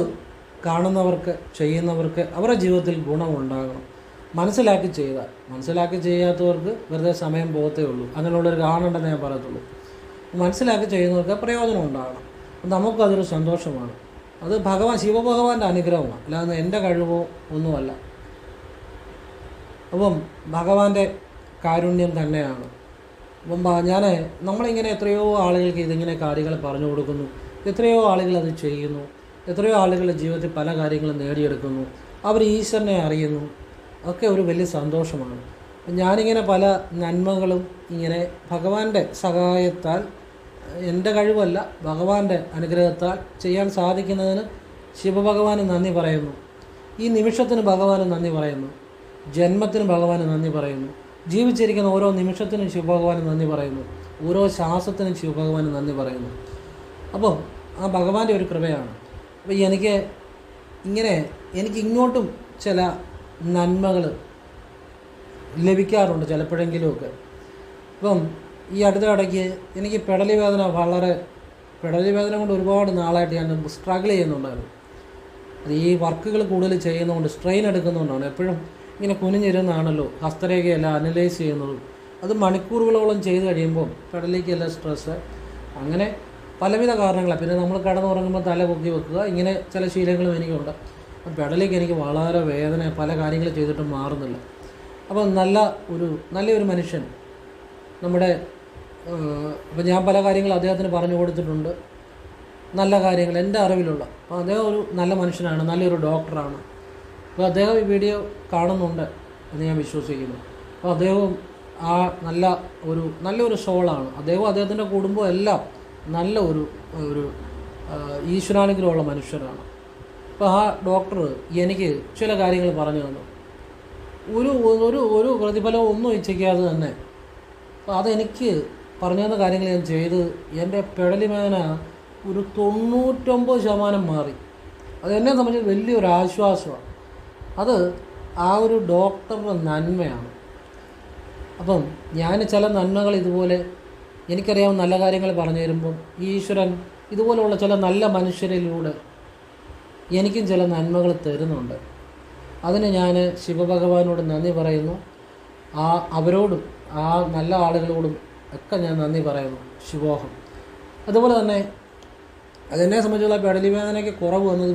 കാണുന്നവർക്ക്, ചെയ്യുന്നവർക്ക് അവരുടെ ജീവിതത്തിൽ ഗുണമുണ്ടാകണം. മനസ്സിലാക്കി ചെയ്യാത്തവർക്ക് വെറുതെ സമയം പോകത്തേ ഉള്ളൂ. അങ്ങനെയുള്ളൊരു കാണണ്ടെന്ന് ഞാൻ പറയത്തുള്ളൂ. മനസ്സിലാക്കി ചെയ്യുന്നവർക്ക് പ്രയോജനം ഉണ്ടാകണം. നമുക്കതൊരു സന്തോഷമാണ്. അത് ശിവഭഗവാന്റെ അനുഗ്രഹമാണ്, അല്ലാതെ എൻ്റെ കഴിവോ ഒന്നുമല്ല. അപ്പം ഭഗവാന്റെ കാരുണ്യം തന്നെയാണ്. അപ്പം നമ്മളിങ്ങനെ എത്രയോ ആളുകൾക്ക് ഇതിങ്ങനെ കാര്യങ്ങൾ പറഞ്ഞു കൊടുക്കുന്നു, എത്രയോ ആളുകൾ അത് ചെയ്യുന്നു, എത്രയോ ആളുകളുടെ ജീവിതത്തിൽ പല കാര്യങ്ങളും നേടിയെടുക്കുന്നു, അവർ ഈശ്വരനെ അറിയുന്നു. അതൊക്കെ ഒരു വലിയ സന്തോഷമാണ്. ഞാനിങ്ങനെ പല നന്മകളും ഇങ്ങനെ ഭഗവാന്റെ സഹായത്താൽ, എൻ്റെ കഴിവല്ല ഭഗവാന്റെ അനുഗ്രഹത്താൽ ചെയ്യാൻ സാധിക്കുന്നതിന് ശിവഭഗവാന് നന്ദി പറയുന്നു. ഈ നിമിഷത്തിന് ഭഗവാന് നന്ദി പറയുന്നു, ജന്മത്തിന് ഭഗവാന് നന്ദി പറയുന്നു, ജീവിച്ചിരിക്കുന്ന ഓരോ നിമിഷത്തിനും ശിവഭഗവാന് നന്ദി പറയുന്നു, ഓരോ ശ്വാസത്തിനും ശിവഭഗവാന് നന്ദി പറയുന്നു. അപ്പോൾ ആ ഭഗവാന്റെ ഒരു കൃപയാണ്. അപ്പോൾ എനിക്ക് ഇങ്ങോട്ടും ചില നന്മകൾ ലഭിക്കാറുണ്ട് ചിലപ്പോഴെങ്കിലുമൊക്കെ. ഇപ്പം ഈ അടുത്തിടയ്ക്ക് എനിക്ക് പെടലി വേദന കൊണ്ട് ഒരുപാട് നാളായിട്ട് ഞാൻ സ്ട്രഗിൾ ചെയ്യുന്നുണ്ടായിരുന്നു. അത് ഈ വർക്കുകൾ കൂടുതൽ ചെയ്യുന്നതുകൊണ്ട്, സ്ട്രെയിൻ എടുക്കുന്നതുകൊണ്ടാണ്. എപ്പോഴും ഇങ്ങനെ കുനിഞ്ഞിരുന്നാണല്ലോ ഹസ്തരേഖയെല്ലാം അനലൈസ് ചെയ്യുന്നത്. അത് മണിക്കൂറുകളോളം ചെയ്ത് കഴിയുമ്പോൾ പെടലിക്കെല്ലാം സ്ട്രെസ്സ്, അങ്ങനെ പലവിധ കാരണങ്ങളാണ്. പിന്നെ നമ്മൾ കിടന്നുറങ്ങുമ്പോൾ തല പൊക്കി വെക്കുക, ഇങ്ങനെ ചില ശീലങ്ങളും എനിക്കുണ്ട്. പെടലിക്ക് എനിക്ക് വളരെ വേദന, പല കാര്യങ്ങൾ ചെയ്തിട്ടും മാറുന്നില്ല. അപ്പോൾ നല്ലൊരു മനുഷ്യൻ നമ്മുടെ അപ്പോൾ ഞാൻ പല കാര്യങ്ങളും അദ്ദേഹത്തിന് പറഞ്ഞു കൊടുത്തിട്ടുണ്ട്, നല്ല കാര്യങ്ങൾ എൻ്റെ അറിവിലുള്ള. അപ്പോൾ അദ്ദേഹം ഒരു നല്ല മനുഷ്യനാണ്, നല്ലൊരു ഡോക്ടറാണ്. അപ്പോൾ അദ്ദേഹം ഈ വീഡിയോ കാണുന്നുണ്ട് എന്ന് ഞാൻ വിശ്വസിക്കുന്നു. അപ്പോൾ അദ്ദേഹവും നല്ലൊരു സോളാണ്. അദ്ദേഹത്തിൻ്റെ കുടുംബം എല്ലാം നല്ല ഒരു ഈശ്വരാനുഗ്രഹമുള്ള മനുഷ്യരാണ്. അപ്പോൾ ആ ഡോക്ടർ എനിക്ക് ചില കാര്യങ്ങൾ പറഞ്ഞു തന്നു. ഒരു പ്രതിഫലവും ഒന്നും ഇച്ഛിക്കാതെ തന്നെ. അപ്പോൾ അതെനിക്ക് പറഞ്ഞു തന്ന കാര്യങ്ങൾ ഞാൻ ചെയ്ത് എൻ്റെ പെടലി വേദന ഒരു 99% മാറി. അതെന്നെ സംബന്ധിച്ച് വലിയൊരു ആശ്വാസമാണ്. അത് ആ ഒരു ഡോക്ടറുടെ നന്മയാണ്. അപ്പം ഞാൻ ചില നന്മകൾ ഇതുപോലെ എനിക്കറിയാവുന്ന നല്ല കാര്യങ്ങൾ പറഞ്ഞു തരുമ്പം ഈശ്വരൻ ഇതുപോലെയുള്ള ചില നല്ല മനുഷ്യരിലൂടെ എനിക്കും ചില നന്മകൾ തരുന്നുണ്ട്. അതിന് ഞാൻ ശിവഭഗവാനോട് നന്ദി പറയുന്നു. അവരോടും ആ നല്ല ആളുകളോടും ഒക്കെ ഞാൻ നന്ദി പറയുന്നു. ശിവോഹം. അതുപോലെ തന്നെ അതെന്നെ സംബന്ധിച്ചുള്ള പെടലി വേദനയ്ക്ക് കുറവ് വന്നത്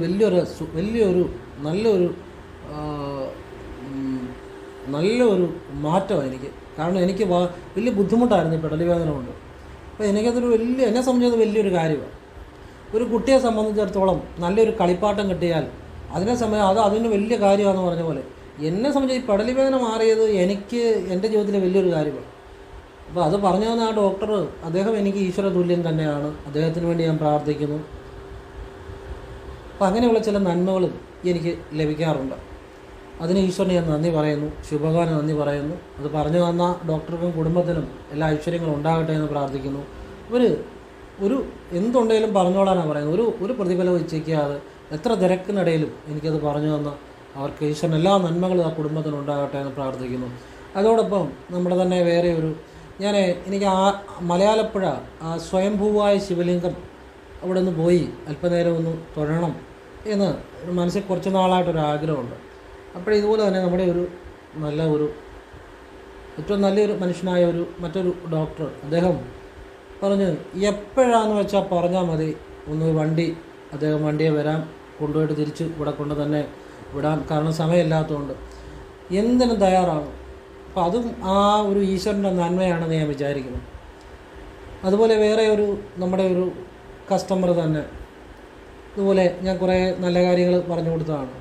നല്ലൊരു മാറ്റമാണ് എനിക്ക്. കാരണം എനിക്ക് വലിയ ബുദ്ധിമുട്ടായിരുന്നു ഈ പെടലി വേദന കൊണ്ട്. അപ്പോൾ എന്നെ സംബന്ധിച്ചത് വലിയൊരു കാര്യമാണ്. ഒരു കുട്ടിയെ സംബന്ധിച്ചിടത്തോളം നല്ലൊരു കളിപ്പാട്ടം കിട്ടിയാൽ അതിന് വലിയ കാര്യമാണെന്ന് പറഞ്ഞ പോലെ എന്നെ സംബന്ധിച്ച് ഈ പെടലി വേദന മാറിയത് എനിക്ക് എൻ്റെ ജീവിതത്തിലെ വലിയൊരു കാര്യമാണ്. അപ്പോൾ അത് പറഞ്ഞു തന്ന ആ ഡോക്ടർ, അദ്ദേഹം എനിക്ക് ഈശ്വര തുല്യം തന്നെയാണ്. അദ്ദേഹത്തിന് വേണ്ടി ഞാൻ പ്രാർത്ഥിക്കുന്നു. അപ്പോൾ അങ്ങനെയുള്ള ചില നന്മകളും എനിക്ക് ലഭിക്കാറുണ്ട്. അതിന് ഈശ്വരനെ ഞാൻ നന്ദി പറയുന്നു, ശിവഭഗവാന് നന്ദി പറയുന്നു. അത് പറഞ്ഞു തന്ന ഡോക്ടർക്കും കുടുംബത്തിനും എല്ലാ ഐശ്വര്യങ്ങളും ഉണ്ടാകട്ടെ എന്ന് പ്രാർത്ഥിക്കുന്നു. ഒരു എന്തുണ്ടെങ്കിലും പറഞ്ഞോളാനാണ് പറയുന്നത്. ഒരു പ്രതിഫലവും ഇച്ഛിക്കാതെ എത്ര തിരക്കിനിടയിലും എനിക്കത് പറഞ്ഞു തന്ന അവർക്ക് ഈശ്വരൻ എല്ലാ നന്മകളും ആ കുടുംബത്തിനുണ്ടാകട്ടെ എന്ന് പ്രാർത്ഥിക്കുന്നു. അതോടൊപ്പം നമ്മുടെ തന്നെ വേറെ എനിക്ക് മലയാലപ്പുഴ സ്വയംഭൂവായ ശിവലിംഗം അവിടെ നിന്ന് പോയി അല്പനേരം ഒന്ന് തൊഴണം എന്ന് മനസ്സിൽ കുറച്ച് നാളായിട്ടൊരു ആഗ്രഹമുണ്ട്. അപ്പോൾ ഇതുപോലെ തന്നെ നമ്മുടെ ഏറ്റവും നല്ലൊരു മനുഷ്യനായ മറ്റൊരു ഡോക്ടർ, അദ്ദേഹം പറഞ്ഞു എപ്പോഴാന്ന് വെച്ചാൽ പറഞ്ഞാൽ മതി, അദ്ദേഹം വണ്ടിയെ കൊണ്ടുപോയിട്ട് തിരിച്ച് ഇവിടെ കൊണ്ട് തന്നെ വിടാം, കാരണം സമയമില്ലാത്തതുകൊണ്ട് എന്തിനും തയ്യാറാണ്. അപ്പോൾ അതും ആ ഒരു ഈശ്വരൻ്റെ നന്മയാണെന്ന് ഞാൻ വിചാരിക്കുന്നു. അതുപോലെ വേറെ നമ്മുടെ ഒരു കസ്റ്റമർ തന്നെ ഇതുപോലെ ഞാൻ കുറേ നല്ല കാര്യങ്ങൾ പറഞ്ഞു കൊടുത്തതാണ്.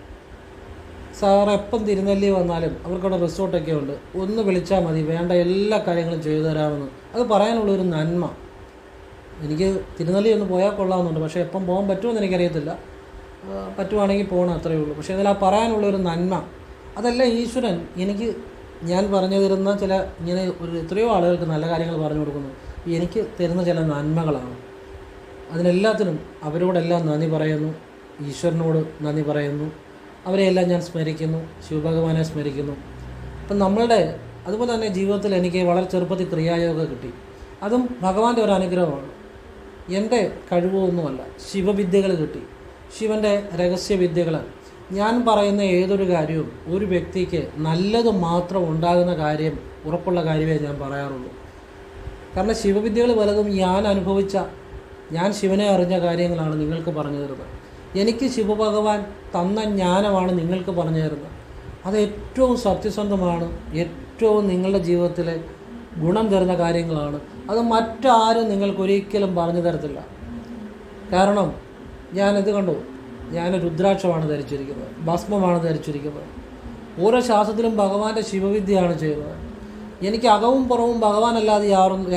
സാർ എപ്പം തിരുനെല്ലി വന്നാലും അവർക്കവിടെ റിസോർട്ടൊക്കെ ഉണ്ട്, ഒന്ന് വിളിച്ചാൽ മതി, വേണ്ട എല്ലാ കാര്യങ്ങളും ചെയ്തു തരാമെന്ന്. അത് പറയാനുള്ളൊരു നന്മ. എനിക്ക് തിരുനെല്ലി ഒന്ന് പോയാൽ കൊള്ളാമെന്നുണ്ട്, പക്ഷേ എപ്പം പോകാൻ പറ്റുമെന്ന് എനിക്കറിയത്തില്ല. പറ്റുവാണെങ്കിൽ പോകണം, അത്രയേ ഉള്ളൂ. പക്ഷേ അതിൽ ആ പറയാനുള്ളൊരു നന്മ, അതെല്ലാം ഈശ്വരൻ എനിക്ക് ഞാൻ പറഞ്ഞു തരുന്ന ചില ഇങ്ങനെ എത്രയോ ആളുകൾക്ക് നല്ല കാര്യങ്ങൾ പറഞ്ഞു കൊടുക്കുന്നു, എനിക്ക് തരുന്ന ചില നന്മകളാണ്. അതിനെല്ലാത്തിനും അവരോടെല്ലാം നന്ദി പറയുന്നു, ഈശ്വരനോട് നന്ദി പറയുന്നു. അവരെയെല്ലാം ഞാൻ സ്മരിക്കുന്നു, ശിവഭഗവാനെ സ്മരിക്കുന്നു. അപ്പം നമ്മളുടെ അതുപോലെ തന്നെ ജീവിതത്തിൽ എനിക്ക് വളരെ ചെറുപ്പത്തിൽ ക്രിയായോഗ കിട്ടി. അതും ഭഗവാന്റെ ഒരു അനുഗ്രഹമാണ്, എൻ്റെ കഴിവൊന്നുമല്ല. ശിവവിദ്യകൾ കിട്ടി, ശിവൻ്റെ രഹസ്യവിദ്യകൾ. ഞാൻ പറയുന്ന ഏതൊരു കാര്യവും ഒരു വ്യക്തിക്ക് നല്ലത് മാത്രം ഉണ്ടാകുന്ന കാര്യം, ഉറപ്പുള്ള കാര്യമേ ഞാൻ പറയാറുള്ളൂ. കാരണം ശിവവിദ്യകൾ പലതും ഞാൻ അനുഭവിച്ച, ഞാൻ ശിവനെ അറിഞ്ഞ കാര്യങ്ങളാണ് നിങ്ങൾക്ക് പറഞ്ഞു തരുന്നത്. എനിക്ക് ശിവഭഗവാൻ തന്ന ജ്ഞാനമാണ് നിങ്ങൾക്ക് പറഞ്ഞു തരുന്നത്. അത് ഏറ്റവും സത്യസന്ധമാണ്, ഏറ്റവും നിങ്ങളുടെ ജീവിതത്തിലെ ഗുണം തരുന്ന കാര്യങ്ങളാണ്. അത് മറ്റാരും നിങ്ങൾക്കൊരിക്കലും പറഞ്ഞു തരത്തില്ല. കാരണം ഞാനിത് കണ്ടു, ഞാൻ രുദ്രാക്ഷമാണ് ധരിച്ചിരിക്കുന്നത്, ഭസ്മമാണ് ധരിച്ചിരിക്കുന്നത്. ഓരോ ശാസ്ത്രത്തിലും ഭഗവാന്റെ ശിവവിദ്യയാണ് ചെയ്യുന്നത്. എനിക്ക് അകവും പുറവും ഭഗവാനല്ലാതെ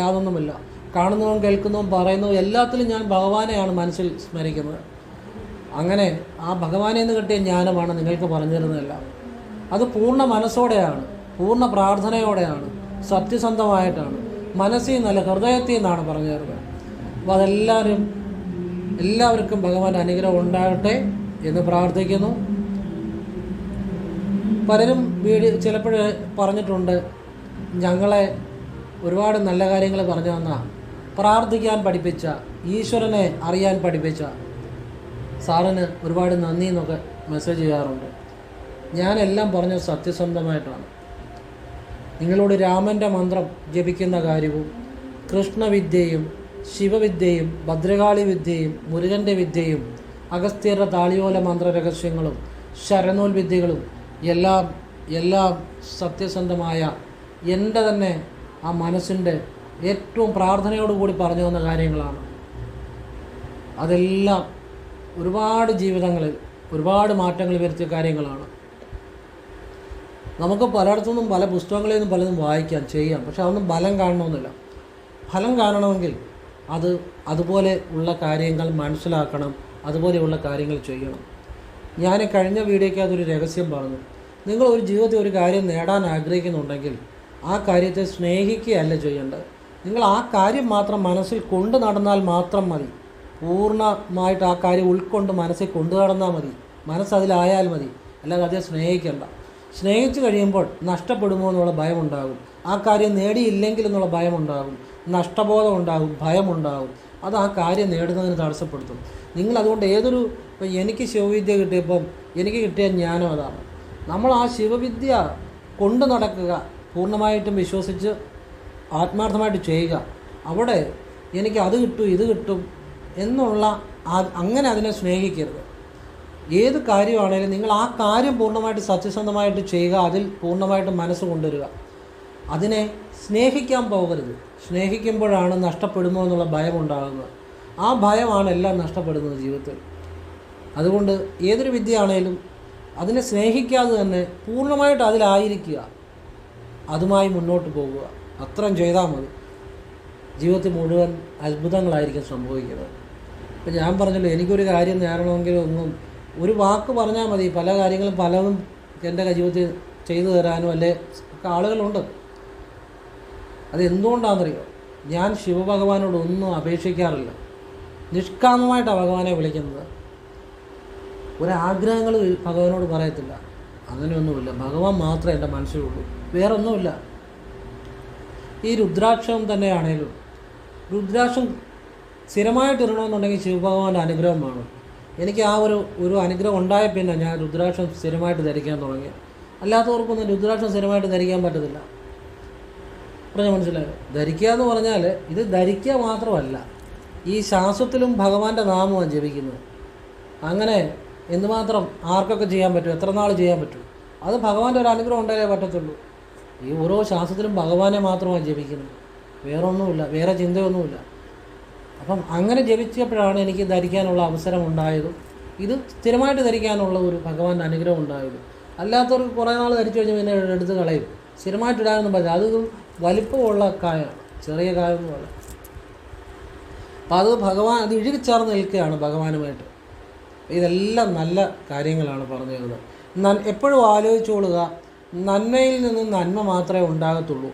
യാതൊന്നുമില്ല. കാണുന്നതും കേൾക്കുന്നതും പറയുന്നതും എല്ലാത്തിലും ഞാൻ ഭഗവാനെയാണ് മനസ്സിൽ സ്മരിക്കുന്നത്. അങ്ങനെ ആ ഭഗവാനിൽ നിന്ന് കിട്ടിയ ജ്ഞാനമാണ് നിങ്ങൾക്ക് പറഞ്ഞു തരുന്നതെല്ലാം. അത് പൂർണ്ണ മനസ്സോടെയാണ്, പൂർണ്ണ പ്രാർത്ഥനയോടെയാണ്, സത്യസന്ധമായിട്ടാണ്, മനസ്സിൽ നിന്നല്ല ഹൃദയത്തിൽ നിന്നാണ് പറഞ്ഞു തരുന്നത്. അപ്പോൾ എല്ലാവർക്കും ഭഗവാന്റെ അനുഗ്രഹം ഉണ്ടാകട്ടെ എന്ന് പ്രാർത്ഥിക്കുന്നു. പലരും ചിലപ്പോൾ പറഞ്ഞിട്ടുണ്ട്, ഞങ്ങളെ ഒരുപാട് നല്ല കാര്യങ്ങൾ പറഞ്ഞു തന്ന, പ്രാർത്ഥിക്കാൻ പഠിപ്പിച്ച, ഈശ്വരനെ അറിയാൻ പഠിപ്പിച്ച സാറിന് ഒരുപാട് നന്ദി എന്നൊക്കെ മെസ്സേജ് ചെയ്യാറുണ്ട്. ഞാനെല്ലാം പറഞ്ഞത് സത്യസന്ധമായിട്ടാണ്. നിങ്ങളോട് രാമൻ്റെ മന്ത്രം ജപിക്കുന്ന കാര്യവും, കൃഷ്ണവിദ്യയും, ശിവവിദ്യയും, ഭദ്രകാളി വിദ്യയും, മുരുകൻ്റെ വിദ്യയും, അഗസ്ത്യരുടെ താളിയോല മന്ത്രരഹസ്യങ്ങളും, ശരനൂൽ വിദ്യകളും എല്ലാം സത്യസന്ധമായ എൻ്റെ തന്നെ ആ മനസ്സിൻ്റെ ഏറ്റവും പ്രാർത്ഥനയോടുകൂടി പറഞ്ഞു തന്ന കാര്യങ്ങളാണ്. അതെല്ലാം ഒരുപാട് ജീവിതങ്ങളിൽ ഒരുപാട് മാറ്റങ്ങൾ വരുത്തിയ കാര്യങ്ങളാണ്. നമുക്ക് പലയിടത്തുനിന്നും പല പുസ്തകങ്ങളിൽ നിന്നും പലതും വായിക്കാം, ചെയ്യാം. പക്ഷെ അതൊന്നും ഫലം കാണണമെന്നില്ല. ഫലം കാണണമെങ്കിൽ അതുപോലെ ഉള്ള കാര്യങ്ങൾ മനസ്സിലാക്കണം, അതുപോലെയുള്ള കാര്യങ്ങൾ ചെയ്യണം. ഞാൻ കഴിഞ്ഞ വീഡിയോയ്ക്ക് അതൊരു രഹസ്യം പറഞ്ഞു. നിങ്ങൾ ഒരു ജീവിതത്തിൽ ഒരു കാര്യം നേടാൻ ആഗ്രഹിക്കുന്നുണ്ടെങ്കിൽ ആ കാര്യത്തെ സ്നേഹിക്കുകയല്ല ചെയ്യേണ്ടത്. നിങ്ങൾ ആ കാര്യം മാത്രം മനസ്സിൽ കൊണ്ടു നടന്നാൽ മാത്രം മതി. പൂർണ്ണമായിട്ട് ആ കാര്യം ഉൾക്കൊണ്ട് മനസ്സിൽ കൊണ്ടു നടന്നാൽ മതി, മനസ്സതിലായാൽ മതി. അല്ലാതെ അതേ സ്നേഹിക്കേണ്ട. സ്നേഹിച്ചു കഴിയുമ്പോൾ നഷ്ടപ്പെടുമോ എന്നുള്ള ഭയമുണ്ടാകും, ആ കാര്യം നേടിയില്ലെങ്കിൽ എന്നുള്ള ഭയമുണ്ടാകും, നഷ്ടബോധം ഉണ്ടാകും, ഭയമുണ്ടാകും. അത് ആ കാര്യം നേടുന്നതിന് തടസ്സപ്പെടുത്തും. നിങ്ങളതുകൊണ്ട് എനിക്ക് ശിവവിദ്യ കിട്ടിയപ്പം എനിക്ക് കിട്ടിയ ജ്ഞാനം അതാണ്. നമ്മൾ ആ ശിവവിദ്യ കൊണ്ട് നടക്കുക, പൂർണ്ണമായിട്ടും വിശ്വസിച്ച് ആത്മാർത്ഥമായിട്ട് ചെയ്യുക. അവിടെ എനിക്ക് അത് കിട്ടും ഇത് കിട്ടും എന്നുള്ള അങ്ങനെ അതിനെ സ്നേഹിക്കരുത്. ഏത് കാര്യമാണേലും നിങ്ങൾ ആ കാര്യം പൂർണ്ണമായിട്ട് സത്യസന്ധമായിട്ട് ചെയ്യുക, അതിൽ പൂർണ്ണമായിട്ട് മനസ്സ് കൊണ്ടുവരിക. അതിനെ സ്നേഹിക്കാൻ പോകരുത്. സ്നേഹിക്കുമ്പോഴാണ് നഷ്ടപ്പെടുമോ എന്നുള്ള ഭയം ഉണ്ടാകുന്നത്. ആ ഭയമാണ് എല്ലാം നഷ്ടപ്പെടുന്നത് ജീവിതത്തിൽ. അതുകൊണ്ട് ഏതൊരു വിദ്യയാണേലും അതിനെ സ്നേഹിക്കാതെ തന്നെ പൂർണ്ണമായിട്ട് അതിലായിരിക്കുക, അതുമായി മുന്നോട്ട് പോകുക. അത്രയും ചെയ്താൽ മതി. ജീവിതത്തിൽ മുഴുവൻ അത്ഭുതങ്ങളായിരിക്കും സംഭവിക്കുന്നത്. ഇപ്പം ഞാൻ പറഞ്ഞല്ലോ, എനിക്കൊരു കാര്യം നേടണമെങ്കിൽ ഒരു വാക്ക് പറഞ്ഞാൽ മതി. പല കാര്യങ്ങളും പലതും എൻ്റെ ജീവിതത്തിൽ ചെയ്തു തരാനും അല്ലേ ആളുകളുണ്ട്. അതെന്തുകൊണ്ടാണെന്നറിയോ? ഞാൻ ശിവഭഗവാനോട് ഒന്നും അപേക്ഷിക്കാറില്ല. നിഷ്കാമമായിട്ടാണ് ഭഗവാനെ വിളിക്കുന്നത്. ഒരാഗ്രഹങ്ങൾ ഭഗവാനോട് പറയത്തില്ല, അങ്ങനെയൊന്നുമില്ല. ഭഗവാൻ മാത്രമേ എൻ്റെ മനസ്സിലുള്ളൂ, വേറൊന്നുമില്ല. ഈ രുദ്രാക്ഷം തന്നെയാണേലും രുദ്രാക്ഷം സ്ഥിരമായിട്ട് ഇടണമെന്നുണ്ടെങ്കിൽ ശിവഭഗവാന്റെ അനുഗ്രഹം വേണം. എനിക്ക് ആ ഒരു അനുഗ്രഹം ഉണ്ടായ പിന്നെ ഞാൻ രുദ്രാക്ഷം സ്ഥിരമായിട്ട് ധരിക്കാൻ തുടങ്ങി. അല്ലാത്തവർക്കൊന്നും രുദ്രാക്ഷം സ്ഥിരമായിട്ട് ധരിക്കാൻ പറ്റത്തില്ല. പറഞ്ഞാൽ മനസ്സിലായോ? ധരിക്കുക എന്ന് പറഞ്ഞാൽ ഇത് ധരിക്കുക മാത്രമല്ല, ഈ ശാസ്ത്രത്തിലും ഭഗവാന്റെ നാമമാണ് ജപിക്കുന്നത്. അങ്ങനെ എന്തുമാത്രം ആർക്കൊക്കെ ചെയ്യാൻ പറ്റും, എത്ര നാൾ ചെയ്യാൻ പറ്റും? അത് ഭഗവാന്റെ ഒരു അനുഗ്രഹം ഉണ്ടായാലേ പറ്റത്തുള്ളൂ. ഈ ഓരോ ശാസ്ത്രത്തിലും ഭഗവാനെ മാത്രമാണ് ജപിക്കുന്നത്, വേറൊന്നുമില്ല, വേറെ ചിന്തയൊന്നുമില്ല. അപ്പം അങ്ങനെ ജപിച്ചപ്പോഴാണ് എനിക്ക് ധരിക്കാനുള്ള അവസരം ഉണ്ടായതും ഇത് സ്ഥിരമായിട്ട് ധരിക്കാനുള്ള ഒരു ഭഗവാന്റെ അനുഗ്രഹം ഉണ്ടായതും. അല്ലാത്തവർക്ക് കുറേ നാൾ ധരിച്ചു കഴിഞ്ഞാൽ പിന്നെ എടുത്ത് കളയും. സ്ഥിരമായിട്ട് ഇടാനൊന്നും പറ്റില്ല. അത് വലിപ്പമുള്ള കായാണ്, ചെറിയ കായൊന്നുമല്ല. അപ്പം അത് ഭഗവാൻ അത് ഇഴുകിച്ചേർന്ന് നിൽക്കുകയാണ് ഭഗവാനുമായിട്ട്. ഇതെല്ലാം നല്ല കാര്യങ്ങളാണ് പറഞ്ഞു തരുന്നത്. എപ്പോഴും ആലോചിച്ചുകൊള്ളുക, നന്മയിൽ നിന്ന് നന്മ മാത്രമേ ഉണ്ടാകത്തുള്ളൂ.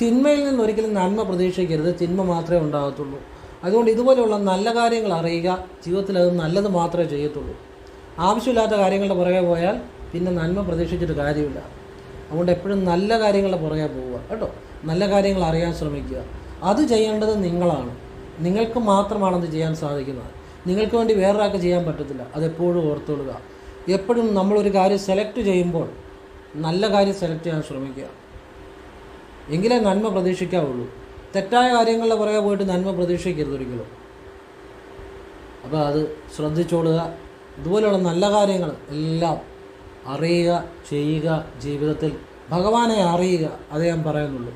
തിന്മയിൽ നിന്ന് ഒരിക്കലും നന്മ പ്രതീക്ഷിക്കരുത്, തിന്മ മാത്രമേ ഉണ്ടാകത്തുള്ളൂ. അതുകൊണ്ട് ഇതുപോലെയുള്ള നല്ല കാര്യങ്ങൾ അറിയുക, ജീവിതത്തിൽ അത് നല്ലത് മാത്രമേ ചെയ്യത്തുള്ളൂ. ആവശ്യമില്ലാത്ത കാര്യങ്ങളുടെ പുറകെ പോയാൽ പിന്നെ നന്മ പ്രതീക്ഷിച്ചിട്ട് കാര്യമില്ല. അതുകൊണ്ട് എപ്പോഴും നല്ല കാര്യങ്ങളുടെ പുറകെ പോവുക കേട്ടോ. നല്ല കാര്യങ്ങൾ അറിയാൻ ശ്രമിക്കുക. അത് ചെയ്യേണ്ടത് നിങ്ങളാണ്. നിങ്ങൾക്ക് മാത്രമാണത് ചെയ്യാൻ സാധിക്കുന്നത്. നിങ്ങൾക്ക് വേണ്ടി വേറൊരാൾക്ക് ചെയ്യാൻ പറ്റത്തില്ല. അതെപ്പോഴും ഓർത്തുകൊള്ളുക. എപ്പോഴും നമ്മളൊരു കാര്യം സെലക്ട് ചെയ്യുമ്പോൾ നല്ല കാര്യം സെലക്ട് ചെയ്യാൻ ശ്രമിക്കുക. എങ്കിലേ നന്മ പ്രതീക്ഷിക്കാവുള്ളൂ. തെറ്റായ കാര്യങ്ങളുടെ പുറകെ പോയിട്ട് നന്മ പ്രതീക്ഷിക്കരുത് ഒരിക്കലും. അപ്പോൾ അത് ശ്രദ്ധിച്ചോളുക. ഇതുപോലെയുള്ള നല്ല കാര്യങ്ങൾ എല്ലാം അറിയുക, ചെയ്യുക. ജീവിതത്തിൽ ഭഗവാനെ അറിയുക, അതേ ഞാൻ പറയുന്നുള്ളൂ.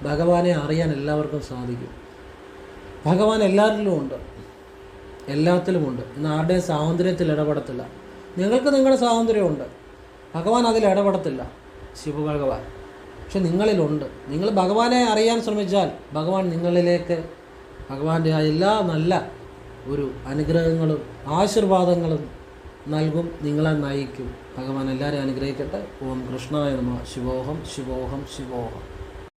ഭഗവാനെ അറിയാൻ എല്ലാവർക്കും സാധിക്കും. ഭഗവാൻ എല്ലാവരിലും ഉണ്ട്, എല്ലാത്തിലുമുണ്ട്. ഇന്ന് ആരുടെയും സ്വാതന്ത്ര്യത്തിൽ ഇടപെടത്തില്ല. നിങ്ങൾക്ക് നിങ്ങളുടെ സ്വാതന്ത്ര്യമുണ്ട്, ഭഗവാൻ അതിൽ ഇടപെടത്തില്ല, ശിവഭഗവാൻ. പക്ഷെ നിങ്ങളിലുണ്ട്. നിങ്ങൾ ഭഗവാനെ അറിയാൻ ശ്രമിച്ചാൽ ഭഗവാൻ നിങ്ങളിലേക്ക് ഭഗവാന്റെ ആ എല്ലാ നല്ല ഒരു അനുഗ്രഹങ്ങളും ആശീർവാദങ്ങളും നൽകും, നിങ്ങളെ നയിക്കും. ഭഗവാൻ എല്ലാവരെയും അനുഗ്രഹിക്കട്ടെ. ഓം കൃഷ്ണായ നമഃ. ശിവോഹം ശിവോഹം ശിവോഹം.